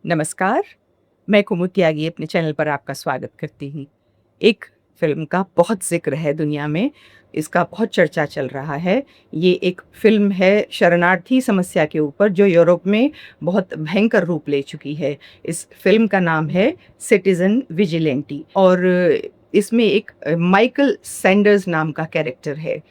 नमस्कार, मैं कुमुद त्यागी अपने चैनल पर आपका स्वागत करती हूँ। एक फ़िल्म का बहुत ज़िक्र है दुनिया में, इसका बहुत चर्चा चल रहा है। ये एक फ़िल्म है शरणार्थी समस्या के ऊपर जो यूरोप में बहुत भयंकर रूप ले चुकी है। इस फ़िल्म का नाम है सिटिज़न विजिलेंटी और इसमें एक माइकल सैंडर्स नाम का कैरेक्टर है,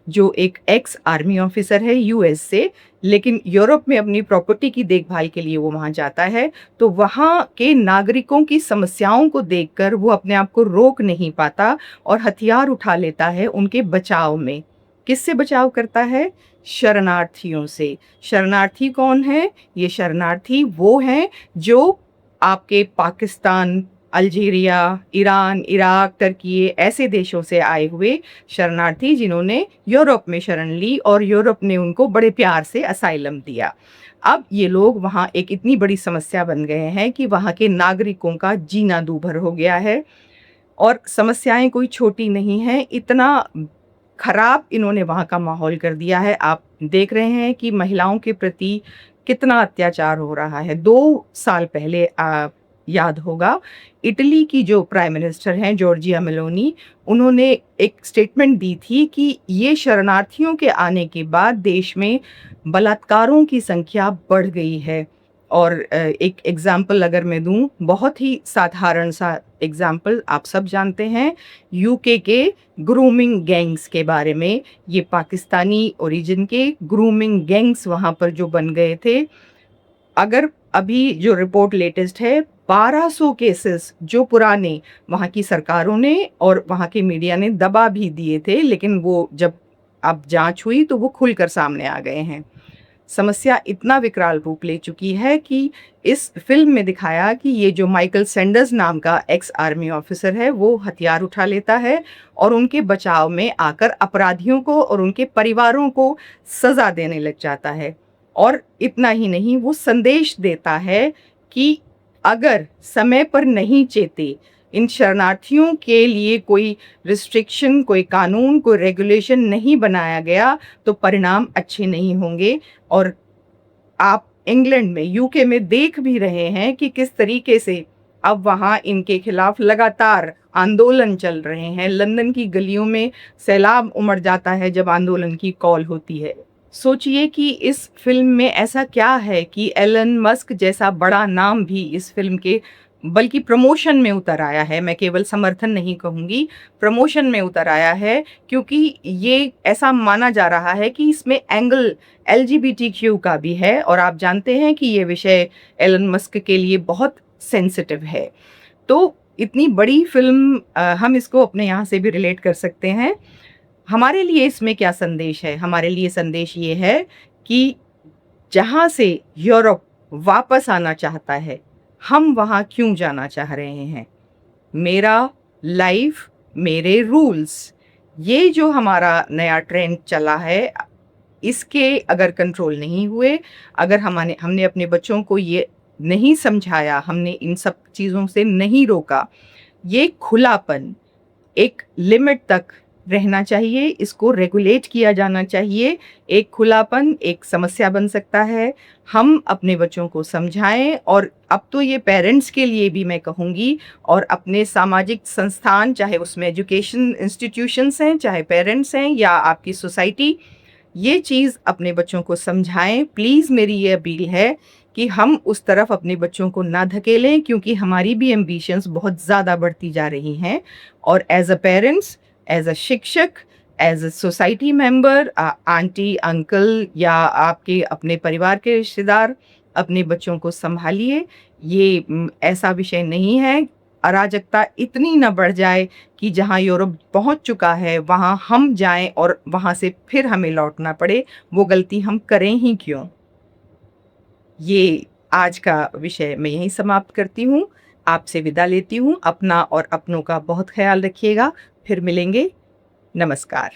जो एक एक्स आर्मी ऑफ़िसर है यूएस से, लेकिन यूरोप में अपनी प्रॉपर्टी की देखभाल के लिए वो वहाँ जाता है। तो वहाँ के नागरिकों की समस्याओं को देखकर वो अपने आप को रोक नहीं पाता और हथियार उठा लेता है उनके बचाव में। किससे बचाव करता है? शरणार्थियों से। शरणार्थी कौन है? ये शरणार्थी वो हैं जो आपके Pakistan, Algeria, Iran, Iraq, Turkey ऐसे देशों से आए हुए शरणार्थी जिन्होंने यूरोप में शरण ली और यूरोप ने उनको बड़े प्यार से असाइलम दिया। अब ये लोग वहाँ एक इतनी बड़ी समस्या बन गए हैं कि वहाँ के नागरिकों का जीना दूभर हो गया है और समस्याएँ कोई छोटी नहीं हैं, इतना खराब इन्होंने वहाँ का माहौल कर दिया है। आप देख रहे हैं कि महिलाओं के प्रति कितना अत्याचार हो रहा है। 2 साल पहले याद होगा, इटली की जो प्राइम मिनिस्टर हैं जॉर्जिया मेलोनी, उन्होंने एक स्टेटमेंट दी थी कि ये शरणार्थियों के आने के बाद देश में बलात्कारों की संख्या बढ़ गई है। और एक एग्ज़ाम्पल अगर मैं दूँ, बहुत ही साधारण सा एग्ज़ाम्पल आप सब जानते हैं, यूके के ग्रूमिंग गैंग्स के बारे में। ये पाकिस्तानी ओरिजिन के ग्रूमिंग गैंग्स वहाँ पर जो बन गए थे। अगर अभी जो रिपोर्ट लेटेस्ट है, 1200 केसेस जो पुराने वहाँ की सरकारों ने और वहाँ के मीडिया ने दबा भी दिए थे, लेकिन वो जब अब जाँच हुई तो वो खुलकर सामने आ गए हैं। समस्या इतना विकराल रूप ले चुकी है कि इस फ़िल्म में दिखाया कि ये जो माइकल सैंडर्स नाम का एक्स आर्मी ऑफ़िसर है, वो हथियार उठा लेता है और उनके बचाव में आकर अपराधियों को और उनके परिवारों को सज़ा देने लग जाता है। और इतना ही नहीं, वो संदेश देता है कि अगर समय पर नहीं चेते, इन शरणार्थियों के लिए कोई रिस्ट्रिक्शन, कोई कानून, कोई रेगुलेशन नहीं बनाया गया, तो परिणाम अच्छे नहीं होंगे। और आप इंग्लैंड में, यूके में देख भी रहे हैं कि किस तरीके से अब वहाँ इनके खिलाफ लगातार आंदोलन चल रहे हैं। लंदन की गलियों में सैलाब उमड़ जाता है जब आंदोलन की कॉल होती है। सोचिए कि इस फ़िल्म में ऐसा क्या है कि एलन मस्क जैसा बड़ा नाम भी इस फ़िल्म के बल्कि प्रमोशन में उतर आया है। मैं केवल समर्थन नहीं कहूँगी, प्रमोशन में उतर आया है, क्योंकि ये ऐसा माना जा रहा है कि इसमें एंगल एलजीबीटीक्यू का भी है और आप जानते हैं कि ये विषय एलन मस्क के लिए बहुत सेंसिटिव है। तो इतनी बड़ी फ़िल्म हम इसको अपने यहाँ से भी रिलेट कर सकते हैं। हमारे लिए इसमें क्या संदेश है? हमारे लिए संदेश ये है कि जहाँ से यूरोप वापस आना चाहता है, हम वहाँ क्यों जाना चाह रहे हैं? मेरा लाइफ मेरे रूल्स, ये जो हमारा नया ट्रेंड चला है, इसके अगर कंट्रोल नहीं हुए, अगर हमने अपने बच्चों को ये नहीं समझाया, हमने इन सब चीज़ों से नहीं रोका, ये खुलापन एक लिमिट तक रहना चाहिए, इसको रेगुलेट किया जाना चाहिए। एक खुलापन एक समस्या बन सकता है। हम अपने बच्चों को समझाएँ और अब तो ये पेरेंट्स के लिए भी मैं कहूँगी और अपने सामाजिक संस्थान, चाहे उसमें एजुकेशन इंस्टीट्यूशंस हैं, चाहे पेरेंट्स हैं या आपकी सोसाइटी, ये चीज़ अपने बच्चों को समझाएँ। प्लीज़ मेरी ये अपील है कि हम उस तरफ अपने बच्चों को ना धकेलें, क्योंकि हमारी भी एम्बिशंस बहुत ज़्यादा बढ़ती जा रही हैं और as a parents, as a शिक्षक, as a society member, aunty, uncle या आपके अपने परिवार के रिश्तेदार, अपने बच्चों को सँभालिए। ये ऐसा विषय नहीं है, अराजकता इतनी ना बढ़ जाए कि जहाँ यूरोप पहुँच चुका है, वहाँ हम जाएँ और वहाँ से फिर हमें लौटना पड़े। वो गलती हम करें ही क्यों? ये आज का विषय मैं यहीं समाप्त करती हूँ। आपसे विदा लेती हूँ। अपना और अपनों का बहुत ख़्याल रखिएगा। फिर मिलेंगे। नमस्कार।